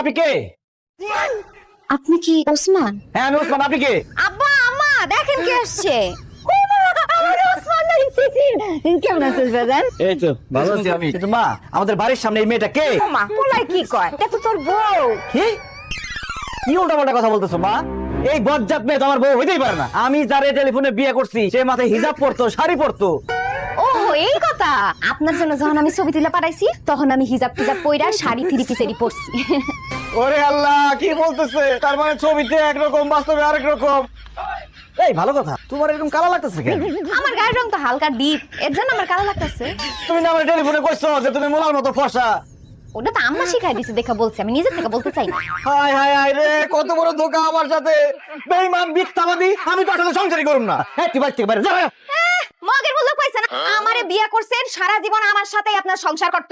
আপনি কে? আপনি কি ওসমান? হ্যাঁ আমি ওসমান, আপনি কে? আব্বা আম্মা দেখেন কে আসছে। কেমন আছিস বাজান? এই তো ভালো আছি আমি। কিন্তু মা, আমাদের বাড়ির সামনে এই মেয়েটা কে? মা পোলাই কি কয়? এটা তো তোর বউ। কি কি উল্টাপাল্টা কথা বলতেছো মা? এই বজ্জাত মেয়ে তো আমার বউ হইতেই পারে না। আমি যারে টেলিফোনে বিয়ে করছি সে মাথায় হিজাব পরতো, শাড়ি পরতো। ও এই কথা। আপনার জন্য যখন আমি ছবি তুলে পাঠাইছি তখন আমি হিজাব টিজাব পইরা শাড়ি থ্রি পিসেরই পরছি। ওরে আল্লাহ, কি বলতেছে? তার মানে ছবিতে একরকম, বাস্তবে আরেক রকম। এই ভালো কথা, তোমার এরকম কালো লাগতেছে কেন? আমার গায়ের রং তো হালকা ডিপ, এর জন্য আমার কালো লাগতেছে। তুমি না আমার টেলিফোনে কইছো যে তুমি মোলার মতো ফর্সা। ওটা তো আম্মা শিখাই দিছে দেখা বলছি, আমি নিজে থেকে বলতে চাই না। হায় হায় হায় রে, কত বড় ধোঁকা আমার সাথে। বেঈমান, মিথ্যাবাদী, আমি তোর সাথে সংসারই করব না। এই তুই বাড়ি থেকে বাইরে যা। মগের বললো কইছে না আমারে বিয়ে করছেন, সারা জীবন আমার সাথেই আপনার সংসার করতে